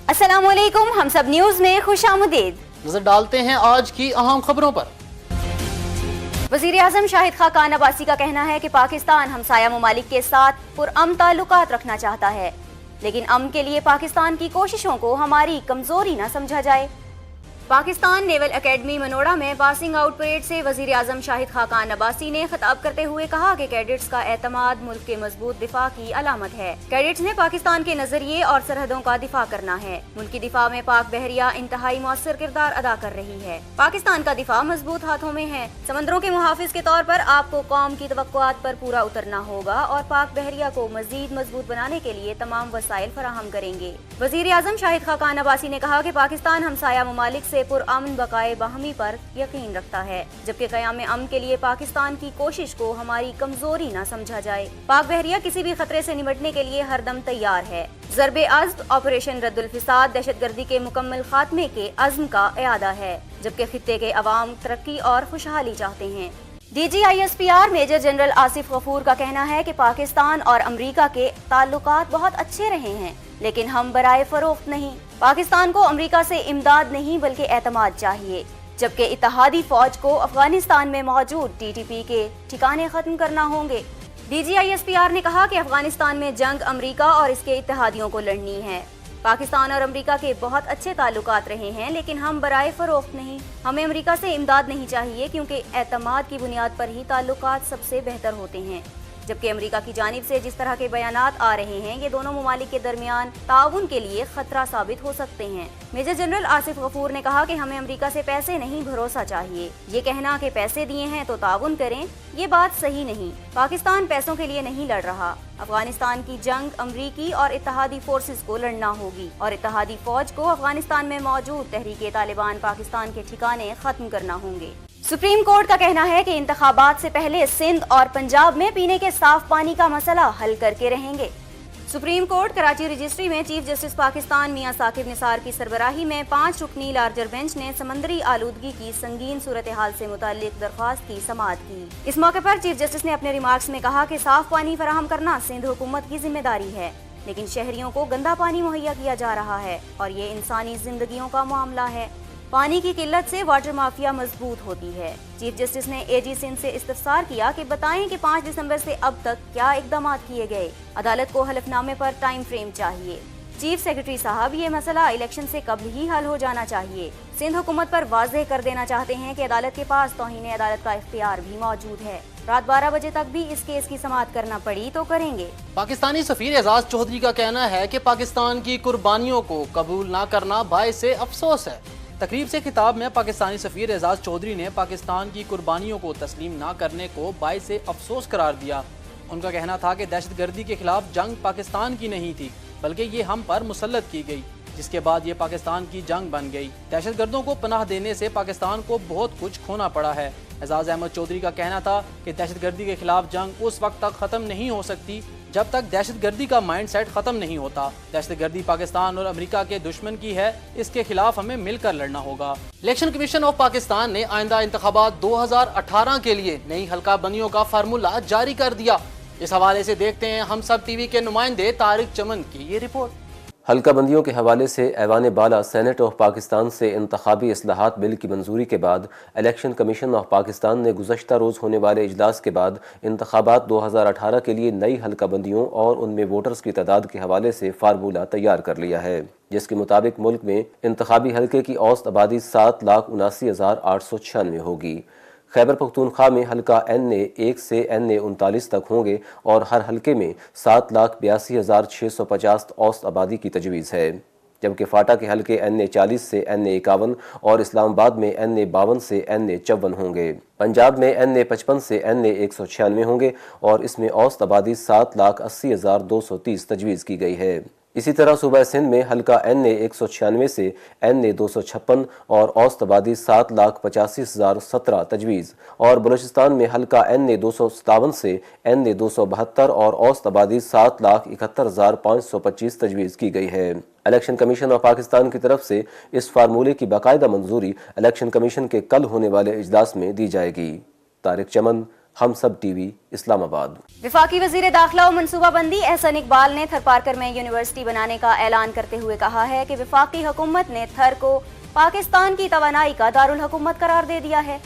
अस्सलाम वालेकुम, हम सब न्यूज में खुशामदीद। नजर डालते हैं आज की अहम खबरों पर। वजीर आजम शाहिद खाकान अब्बासी का कहना है कि पाकिस्तान हमसाया ममालिक के साथ पुरअमन ताल्लुकात रखना चाहता है, लेकिन अमन के लिए पाकिस्तान की कोशिशों को हमारी कमजोरी न समझा जाए। पाकिस्तान नेवल एकेडमी मनोड़ा में पासिंग आउट परेड से वजीर आजम शाहिद खाकान अब्बासी ने खिताब करते हुए कहा कि कैडेट्स का एतमाद मुल्क के मजबूत दिफा की अलामत है। कैडेट्स ने पाकिस्तान के नजरिए और सरहदों का दिफा करना है। मुल्क की दिफा में पाक बहरिया इंतहाई मौसर किरदार अदा कर रही है। पाकिस्तान का दिफा मजबूत हाथों में है। समंदरों के मुहाफिज के तौर पर आपको कौम की तवक्कुआत पर पूरा उतरना होगा और पाक बहरिया को मजीद मजबूत बनाने के लिए तमाम वसाइल फराहम करेंगे। वजीर आजम शाहिद खाकान अब्बासी ने कहा कि पाकिस्तान हमसाया ममालिक से पुरअमन बकाए बाहमी पर यकीन रखता है, जबकि क़याम अमन के लिए पाकिस्तान की कोशिश को हमारी कमजोरी न समझा जाए। पाक बहरिया किसी भी खतरे से निपटने के लिए हरदम तैयार है। ज़रबे अज़्म ऑपरेशन रद्दुल फिसाद दहशतगर्दी के मुकम्मल खात्मे के अज़्म का इरादा है, जबकि खित्ते के अवाम तरक्की और खुशहाली चाहते हैं। DGISPR major general Asif Ghafoor का कहना है कि पाकिस्तान और अमरीका के ताल्लुकात बहुत अच्छे रहे हैं, लेकिन हम बराए फरोख्त नहीं। पाकिस्तान को अमरीका से इमदाद नहीं बल्कि एतमाद चाहिए, जबकि इत्तेहादी फौज को अफगानिस्तान में मौजूद TTP के ठिकाने खत्म करना होंगे। DGISPR ने कहा कि अफगानिस्तान में जंग अमरीका और इसके इत्तेहादियों को लड़नी है। पाकिस्तान और अमरीका के बहुत अच्छे ताल्लुकात रहे हैं, लेकिन हम बराए फरोख्त नहीं। हमें अमरीका से इमदाद नहीं चाहिए, क्योंकि एतमाद की बुनियाद पर ही ताल्लुकात सबसे बेहतर होते हैं। जबकि अमरीका की जानिब से जिस तरह के बयानात आ रहे हैं, ये दोनों ममालिक के दरमियान ताउन के लिए खतरा साबित हो सकते हैं। मेजर जनरल आसिफ गफूर ने कहा कि हमें अमरीका से पैसे नहीं भरोसा चाहिए। ये कहना कि पैसे दिए हैं तो ताउन करें, ये बात सही नहीं। पाकिस्तान पैसों के लिए नहीं लड़ रहा। अफगानिस्तान की जंग अमरीकी और इत्तेहादी फोर्सेस को लड़ना होगी और इत्तेहादी फौज को अफगानिस्तान में मौजूद तहरीके तालिबान पाकिस्तान के ठिकाने खत्म करना होंगे। सुप्रीम कोर्ट का कहना है कि इंतखाबात से पहले सिंध और पंजाब में पीने के साफ पानी का मसला हल करके रहेंगे। सुप्रीम कोर्ट कराची रजिस्ट्री में चीफ जस्टिस पाकिस्तान मियां साकिब निसार की सरबराही में 5 रुकनी लार्जर बेंच ने समंदरी आलूदगी की संगीन सूरत हाल से मुताल्लिक दरख्वास्त की समाअत की। इस मौके पर चीफ जस्टिस ने अपने रिमार्क्स में कहा कि साफ पानी फराहम करना सिंध हुकूमत की जिम्मेदारी है, लेकिन शहरियों को गंदा पानी मुहैया किया जा रहा है और ये इंसानी जिंदगियों का मामला है। पानी की किल्लत से वाटर माफिया मजबूत होती है। चीफ जस्टिस ने AG सिंध से इस्तफसार किया कि बताएं कि 5 दिसंबर से अब तक क्या इकदाम किए गए। अदालत को हलफनामे पर टाइम फ्रेम चाहिए। चीफ सेक्रेटरी साहब, ये मसला इलेक्शन से कबल ही हल हो जाना चाहिए। सिंध हुकूमत पर वाज़ेह कर देना चाहते हैं कि अदालत के पास तौहीन अदालत का इख्तियार भी मौजूद है। रात 12 बजे तक भी इस केस की समाअत करना पड़ी तो करेंगे। पाकिस्तानी सफीर एजाज चौधरी का कहना है कि पाकिस्तान की कुर्बानियों को कबूल न करना बाइसे अफसोस है। तकरीब से खिताब में पाकिस्तानी सफीर एजाज चौधरी ने पाकिस्तान की कुर्बानियों को तस्लीम न करने को बाइसे अफसोस करार दिया। उनका कहना था कि दहशतगर्दी के खिलाफ जंग पाकिस्तान की नहीं थी, बल्कि ये हम पर मुसल्लत की गई, जिसके बाद ये पाकिस्तान की जंग बन गई। दहशतगर्दों को पनाह देने से पाकिस्तान को बहुत कुछ खोना पड़ा है। एजाज अहमद चौधरी का कहना था कि दहशतगर्दी के खिलाफ जंग उस वक्त तक खत्म नहीं हो सकती जब तक दहशतगर्दी का माइंड सेट खत्म नहीं होता। दहशतगर्दी पाकिस्तान और अमेरिका के दुश्मन की है, इसके खिलाफ हमें मिलकर लड़ना होगा। इलेक्शन कमीशन ऑफ पाकिस्तान ने आइंदा इंतखाबात 2018 के लिए नई हल्का बंदियों का फार्मूला जारी कर दिया। इस हवाले से देखते हैं हम सब टीवी के नुमाइंदे तारिक चमन की ये रिपोर्ट। हल्का बंदियों के हवाले से ऐवान बाला सेनेट ऑफ पाकिस्तान से इंतखाबी इस्लाहात बिल की मंजूरी के बाद इलेक्शन कमीशन ऑफ पाकिस्तान ने गुज़श्ता रोज़ होने वाले इजलास के बाद इंतखाबात 2018 के लिए नई हल्का बंदियों और उनमें वोटर्स की तादाद के हवाले से फार्मूला तैयार कर लिया है, जिसके मुताबिक मुल्क में इंतखाबी हल्के की औसत आबादी 7,79,896 होगी। खैबर पख्तूनख्वा में हल्का NA 1 से NA 39 तक होंगे और हर हल्के में 7,82,650 औसत आबादी की तजवीज़ है, जबकि फाटा के हल्के NA 40 से NA 51 और इस्लामाबाद में NA 52 से NA 54 होंगे। पंजाब में NA 55 से NA 196 होंगे और इसमें औसत आबादी 7,80,230 तजवीज़ की गई है। इसी तरह सूबा सिंध में हल्का NA 196 से NA 256 और औसत आबादी 7,85,017 तजवीज़ और बलूचिस्तान में हल्का NA 257 से NA 272 और औसत आबादी 7,71,525 तजवीज़ की गई है। इलेक्शन कमीशन ऑफ पाकिस्तान की तरफ से इस फार्मूले की बाकायदा मंजूरी इलेक्शन कमीशन के कल होने वाले इजलास में दी जाएगी। तारिक चमन, हम सब टीवी, इस्लामाबाद। वफाकी वजीर दाखिला और मनसूबा बंदी एहसन इकबाल ने थरपारकर में यूनिवर्सिटी बनाने का ऐलान करते हुए कहा है कि वफाकी हुकूमत ने थर को पाकिस्तान की तवानाई का दारुल हुकूमत करार दे दिया है।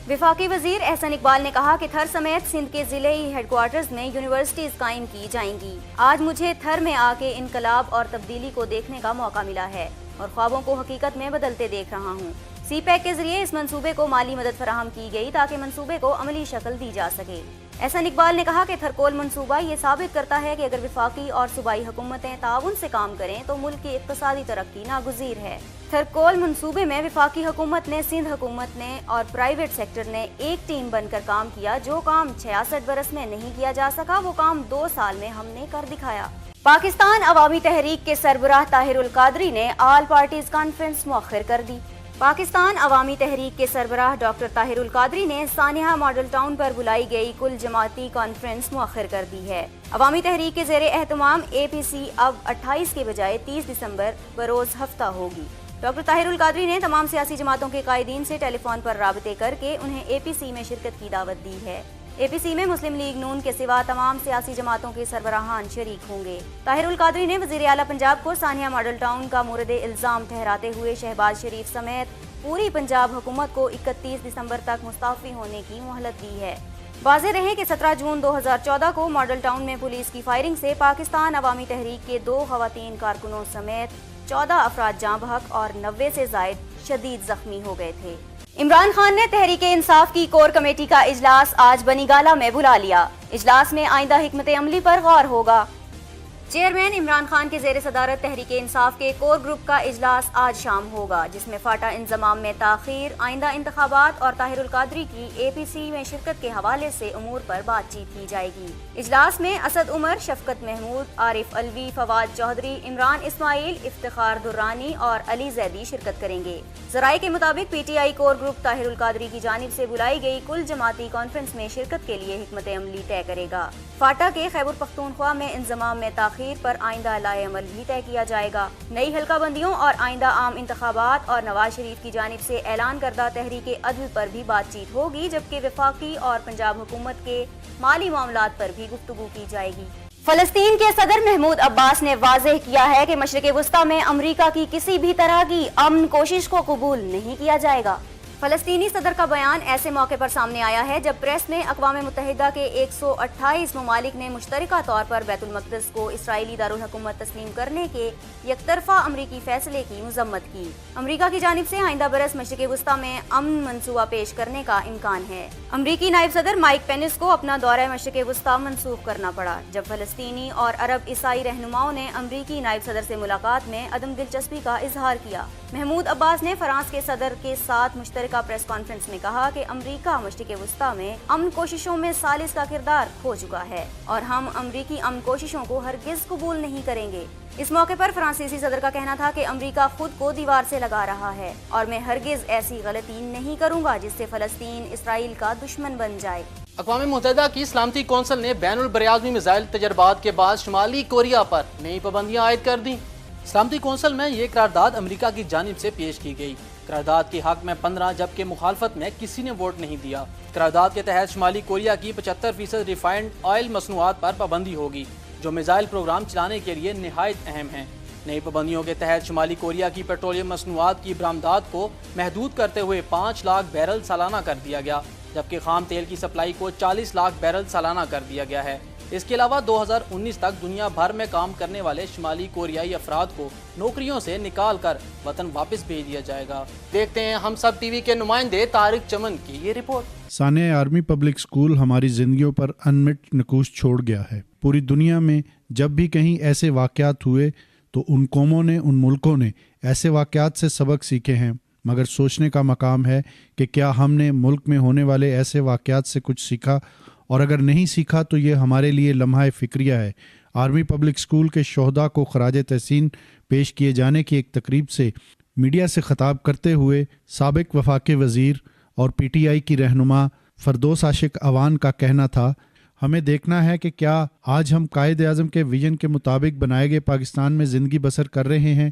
वफाकी वजीर एहसन इकबाल ने कहा कि थर समेत सिंध के जिले हेडक्वार्टर्स में यूनिवर्सिटीज कायम की जाएंगी। आज मुझे थर में आके इनकलाब और तब्दीली को देखने का मौका मिला है और ख्वाबों को हकीकत में बदलते देख रहा हूँ। CPEC के जरिए इस मंसूबे को माली मदद फराहम की गई ताकि मंसूबे को अमली शक्ल दी जा सके। एहसन इकबाल ने कहा कि थरकोल मंसूबा ये साबित करता है कि अगर वफाकी और सूबाई हुकूमतें ताउन से काम करें तो मुल्क की इक्तिसादी तरक्की नागुज़ीर है। थरकोल मंसूबे में वफाकी हुकूमत ने, सिंध हुकूमत ने और प्राइवेट सेक्टर ने एक टीम बनकर काम किया। जो काम 66 बरस में नहीं किया जा सका वो काम 2 साल में हमने कर दिखाया। पाकिस्तान अवामी तहरीक के सरबराह ताहिरुल कादरी ने ऑल पार्टीज कॉन्फ्रेंस मुअख्खर कर दी। पाकिस्तान अवामी तहरीक के सरबराह डॉक्टर ताहिरुल कादरी ने सानिया मॉडल टाउन पर बुलाई गई कुल जमाती कॉन्फ्रेंस मुअख्खर कर दी है। अवामी तहरीक के ज़ेरे एहतमाम APC अब 28 के बजाय 30 दिसंबर बरोज़ हफ्ता होगी। डॉक्टर ताहिरुल कादरी ने तमाम सियासी जमातों के कायदीन से टेलीफोन पर राबते करके उन्हें APC में शिरकत की दावत दी है। APC में मुस्लिम लीग नून के सिवा तमाम सियासी जमातों के सरबराहान शरीक होंगे। ताहिरुल कादरी ने वज़ीर आला पंजाब को सानिया मॉडल टाउन का मोरद इल्ज़ाम ठहराते हुए शहबाज शरीफ समेत पूरी पंजाब हुकूमत को 31 दिसंबर तक मुस्ताफ़ी होने की मोहलत दी है। वाज़ेह रहे कि 17 जून 2014 को मॉडल टाउन में पुलिस की फायरिंग से पाकिस्तान अवामी तहरीक के 2 ख़वातीन कारकुनों समेत 14 अफराद जाँ बहक और 90 से ज़ायद शदीद ज़ख्मी हो गए थे। इमरान खान ने तहरीके इंसाफ की कोर कमेटी का इजलास आज बनीगाला में बुला लिया। इजलास में आइंदा हिकमत अमली पर गौर होगा। चेयरमैन इमरान खान के ज़ेरे सदारत तहरीके इंसाफ के कोर ग्रुप का इजलास आज शाम होगा, जिसमें फाटा इंजमाम में ताख़ीर, आइंदा इंतखाबात और ताहिरुल कादरी की APC में शिरकत के हवाले से उमूर पर बातचीत की जाएगी। इजलास में असद उमर, शफकत महमूद, आरिफ अलवी, फवाद चौधरी, इमरान इस्माइल, इफ्तिखार दुर्रानी और अली जैदी शिरकत करेंगे। ज़राए के मुताबिक PTI core group Tahirul Qadri की जानिब से बुलाई गई कुल जमाती कॉन्फ्रेंस में शिरकत के लिए हिकमत अमली तय करेगा। फाटा के खैबर पख्तूनख्वा में इंजमाम में ताख़ीर पर आइंदा लाए अमल भी तय किया जाएगा। नई हल्का बंदियों और आइंदा आम इंतखाबात और नवाज शरीफ की जानिब से ऐलान करदा तहरीके अदल पर भी बातचीत होगी, जबकि वफाकी और पंजाब हुकूमत के माली मामलात पर भी गुफ्तगू की जाएगी। फलस्तीन के सदर महमूद अब्बास ने वाज़ेह किया है कि मशरिक़ वुस्ता में अमरीका की किसी भी तरह की अमन कोशिश को कबूल नहीं किया जाएगा। फलस्तीनी सदर का बयान ऐसे मौके पर सामने आया है जब प्रेस ने अक़वाम मुत्तहिदा के 128 ममालिक ने मुश्तरका तौर पर बैतुल मक़दस को इसराइली दारुल हुकूमत तस्लीम करने के यकतरफा अमरीकी फैसले की मज़म्मत की। अमरीका की जानिब से आइंदा बरस मशरिक़ वुस्ता में अमन मनसूबा पेश करने का इम्कान है। अमरीकी नायब सदर माइक पेनिस को अपना दौरा मशरिक़ वुस्ता मनसूख करना पड़ा, जब फलस्तीनी और अरब ईसाई रहनुमाओं ने अमरीकी नायब सदर से मुलाकात में अदम दिलचस्पी का इजहार किया। महमूद अब्बास ने फ्रांस के सदर के साथ मुश्तरका प्रेस कॉन्फ्रेंस में कहा कि अमरीका मशरिक़ वुस्ता में अमन कोशिशों में सालिस का किरदार खो चुका है और हम अमरीकी अमन कोशिशों को हरगिज कबूल नहीं करेंगे। इस मौके पर फ्रांसीसी सदर का कहना था कि अमरीका खुद को दीवार से लगा रहा है और मैं हरगिज ऐसी गलती नहीं करूंगा जिससे फलस्तीन इसराइल का दुश्मन बन जाए। अक़वाम मुत्तहिदा की सलामती कौंसिल ने बैनुल बरआज़मी मिसाइल तजर्बात के बाद शुमाली कोरिया पर नई पाबंदियां आयद कर दी। सलामती कौंसिल में ये करारदाद अमरीका की जानिब से पेश की गई। करारदाद के हक में 15 जबकि मुखालफत में किसी ने वोट नहीं दिया। करारदाद के तहत शुमाली कोरिया की 75% रिफाइंड ऑयल मसनूआत पर पाबंदी होगी, जो मिसाइल प्रोग्राम चलाने के लिए निहायत अहम हैं। नई पाबंदियों के तहत शुमाली कोरिया की पेट्रोलियम मसनूआत की बरामदात को महदूद करते हुए 5 लाख बैरल सालाना कर दिया गया, जबकि खाम तेल की सप्लाई को 40 लाख बैरल सालाना कर दिया गया है। इसके अलावा 2019 तक दुनिया भर में काम करने वाले शुमाली कोरियाई अफराद को नौकरियों से निकाल कर वतन वापस भेज दिया जाएगा। देखते हैं हम सब टीवी के नुमाइंदे तारिक चमन की ये report. Sania army public school हमारी जिंदगियों पर अनमिट नकूश छोड़ गया है। पूरी दुनिया में जब भी कहीं ऐसे वाक़यात हुए तो उन कौमों ने, उन मुल्कों ने ऐसे वाक़यात से सबक सीखे हैं, मगर सोचने का मकाम है कि क्या हमने मुल्क में होने वाले ऐसे वाक़यात से कुछ सीखा, और अगर नहीं सीखा तो ये हमारे लिए लम्हा फ़िक्रिया है। आर्मी पब्लिक स्कूल के शोहदा को खराज तहसीन पेश किए जाने की एक तकरीब से मीडिया से ख़िताब करते हुए साबिक वफाकी वज़ीर और PTI की रहनुमा फरदौस आशिक अवान का कहना था, हमें देखना है कि क्या आज हम कायद आज़म के विजन के मुताबिक बनाए गए पाकिस्तान में ज़िंदगी बसर कर रहे हैं,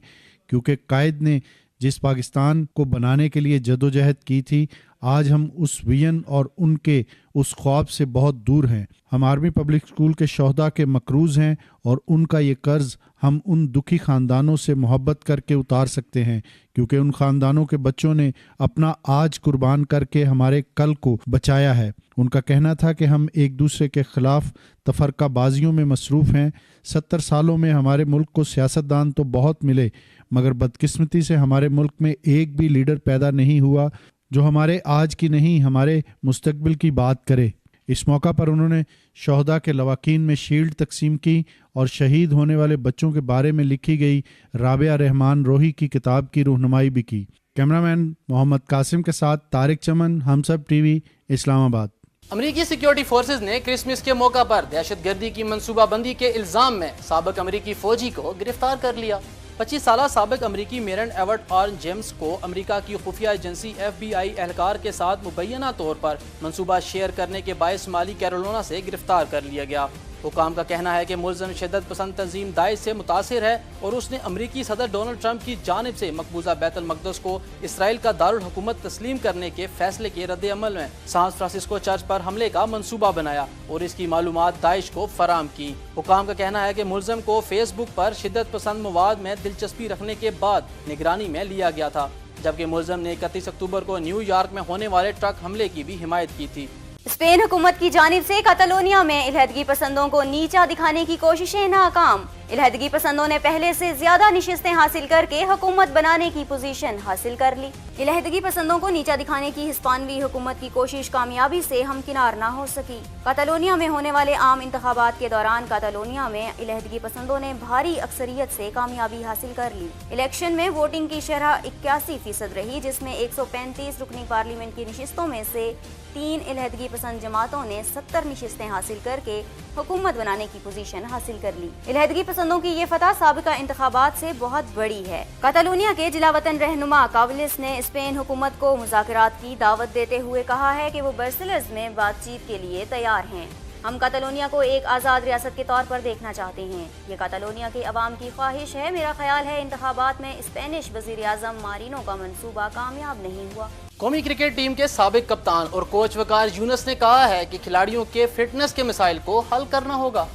क्योंकि कायद ने जिस पाकिस्तान को बनाने के लिए जदोजहद की थी آج ہم اس ویژن اور ان کے اس خواب سے بہت دور ہیں۔ ہم آرمی پبلک اسکول کے شہداء کے مقروض ہیں اور ان کا یہ قرض ہم ان دکھی خاندانوں سے محبت کر کے اتار سکتے ہیں، کیونکہ ان خاندانوں کے بچوں نے اپنا آج قربان کر کے ہمارے کل کو بچایا ہے۔ ان کا کہنا تھا کہ ہم ایک دوسرے کے خلاف تفرقہ بازیوں میں مصروف ہیں۔ 70 سالوں میں ہمارے ملک کو سیاستدان تو بہت ملے، مگر بدقسمتی سے ہمارے ملک میں ایک بھی لیڈر پیدا نہیں ہوا جو ہمارے آج کی نہیں ہمارے مستقبل کی بات کرے۔ اس موقع پر انہوں نے شہداء کے لواحقین میں شیلڈ تقسیم کی اور شہید ہونے والے بچوں کے بارے میں لکھی گئی رابعہ رحمان روحی کی کتاب کی رہنمائی بھی کی۔ کیمرامین محمد قاسم کے ساتھ طارق چمن، ہم سب ٹی وی، اسلام آباد۔ امریکی سیکیورٹی فورسز نے کرسمس کے موقع پر دہشت گردی کی منصوبہ بندی کے الزام میں سابق امریکی فوجی کو گرفتار کر لیا۔ 25 سالہ سابق امریکی میرن ایورٹ آرن جیمز کو امریکہ کی خفیہ ایجنسی FBI اہلکار کے ساتھ مبینہ طور پر منصوبہ شیئر کرنے کے باعث شمالی کیرولائنا سے گرفتار کر لیا گیا۔ حکام کا کہنا ہے کہ ملزم شدت پسند تنظیم داعش سے متاثر ہے اور اس نے امریکی صدر ڈونلڈ ٹرمپ کی جانب سے مقبوضہ بیت المقدس کو اسرائیل کا دارالحکومت تسلیم کرنے کے فیصلے کے رد عمل میں سان فرانسسکو چرچ پر حملے کا منصوبہ بنایا اور اس کی معلومات داعش کو فراہم کی۔ حکام کا کہنا ہے کہ ملزم کو فیس بک پر شدت پسند مواد میں دلچسپی رکھنے کے بعد نگرانی میں لیا گیا تھا، جبکہ ملزم نے 31 اکتوبر کو نیو یارک میں ہونے والے ٹرک حملے کی بھی حمایت کی تھی۔ اسپین حکومت کی جانب سے کاتالونیا میں علیحدگی پسندوں کو نیچا دکھانے کی کوششیں ناکام۔ علیحدگی پسندوں نے پہلے سے زیادہ نشستیں حاصل کر کے حکومت بنانے کی پوزیشن حاصل کر لی۔ علیحدگی پسندوں کو نیچا دکھانے کی ہسپانوی حکومت کی کوشش کامیابی سے ہمکنار نہ ہو سکی۔ کاتالونیا میں ہونے والے عام انتخابات کے دوران کاتالونیا میں علیحدگی پسندوں نے بھاری اکثریت سے کامیابی حاصل کر لی۔ الیکشن میں ووٹنگ کی شرح 81% رہی، جس میں 135 رکنی پارلیمنٹ کی نشستوں میں سے 3 علیحدگی پسند جماعتوں نے 70 نشستیں حاصل کر کے حکومت بنانے کی پوزیشن حاصل کر لی۔ علیحدگی پسندوں کی یہ فتح سابقہ انتخابات سے بہت بڑی ہے۔ کاتالونیا کے جلا وطن رہنما کاولس نے اسپین حکومت کو مذاکرات کی دعوت دیتے ہوئے کہا ہے کہ وہ برسلز میں بات چیت کے لیے تیار ہیں۔ ہم کاتالونیا کو ایک آزاد ریاست کے طور پر دیکھنا چاہتے ہیں۔ یہ کاتالونیا کے عوام کی خواہش ہے۔ میرا خیال ہے انتخابات میں اسپینش وزیر اعظم مارینو کا منصوبہ کامیاب نہیں ہوا۔ قومی کرکٹ ٹیم کے سابق کپتان اور کوچ وقار یونس نے کہا ہے کہ کھلاڑیوں کے فٹنس کے مسائل کو حل کرنا ہوگا۔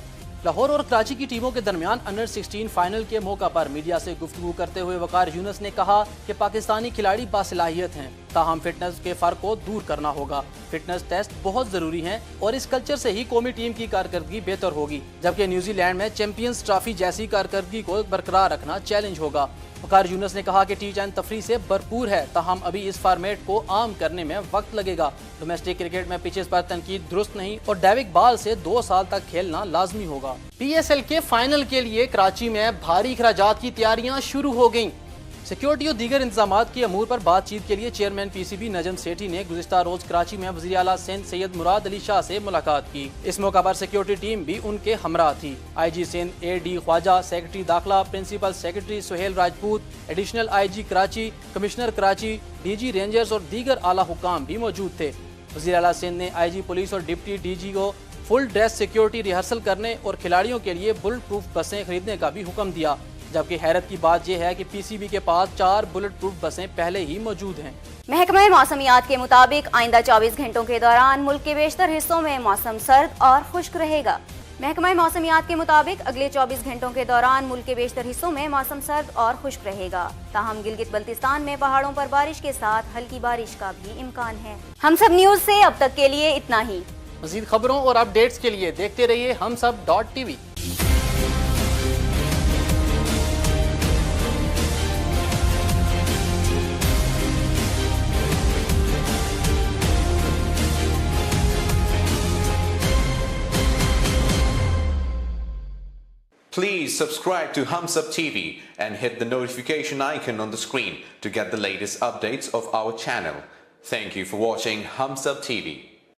لاہور اور کراچی کی ٹیموں کے درمیان انڈر 16 فائنل کے موقع پر میڈیا سے گفتگو کرتے ہوئے وقار یونس نے کہا کہ پاکستانی کھلاڑی باصلاحیت ہیں، تاہم فٹنس کے فرق کو دور کرنا ہوگا۔ فٹنس ٹیسٹ بہت ضروری ہیں اور اس کلچر سے ہی قومی ٹیم کی کارکردگی بہتر ہوگی، جبکہ نیوزی لینڈ میں چیمپئنز ٹرافی جیسی کارکردگی کو برقرار رکھنا چیلنج ہوگا۔ وقار یونس نے کہا کہ T10 تفریح سے بھرپور ہے، تاہم ابھی اس فارمیٹ کو عام کرنے میں وقت لگے گا۔ ڈومیسٹک کرکٹ میں پچز پر تنقید درست نہیں اور ڈیوک بال سے 2 سال تک کھیلنا لازمی ہوگا۔ PSL کے فائنل کے لیے کراچی میں بھاری اخراجات کی تیاریاں شروع ہو گئیں۔ سیکیورٹی اور دیگر انتظامات کے امور پر بات چیت کے لیے چیئرمین PCB نجم سیٹھی نے گزشتہ روز کراچی میں وزیر اعلیٰ سندھ سید مراد علی شاہ سے ملاقات کی۔ اس موقع پر سیکیورٹی ٹیم بھی ان کے ہمراہ تھی۔ IG Sindh AD Khawaja, secretary داخلہ، principal secretary Sohail Rajput, additional IG Karachi, commissioner Karachi, DG rangers اور دیگر اعلیٰ حکام بھی موجود تھے۔ وزیر اعلیٰ سندھ نے IG پولیس اور ڈپٹی DG کو فل ڈریس سیکیورٹی ریہرسل کرنے اور کھلاڑیوں کے لیے بلٹ پروف بسیں خریدنے کا بھی حکم دیا، جبکہ حیرت کی بات یہ ہے کہ PCB کے پاس 4 بلٹ پروف بسیں پہلے ہی موجود ہیں۔ محکمہ موسمیات کے مطابق آئندہ 24 گھنٹوں کے دوران ملک کے بیشتر حصوں میں موسم سرد اور خشک رہے گا۔ محکمہ موسمیات کے مطابق اگلے 24 گھنٹوں کے دوران ملک کے بیشتر حصوں میں موسم سرد اور خشک رہے گا، تاہم گلگت بلتستان میں پہاڑوں پر بارش کے ساتھ ہلکی بارش کا بھی امکان ہے۔ ہم سب نیوز سے اب تک کے لیے اتنا ہی۔ مزید خبروں اور اپ ڈیٹس کے لیے دیکھتے رہیے ہم سب .tv۔ Please subscribe to Hum Sab TV and hit the notification icon on the screen to get the latest updates of our channel. Thank you for watching Hum Sab TV.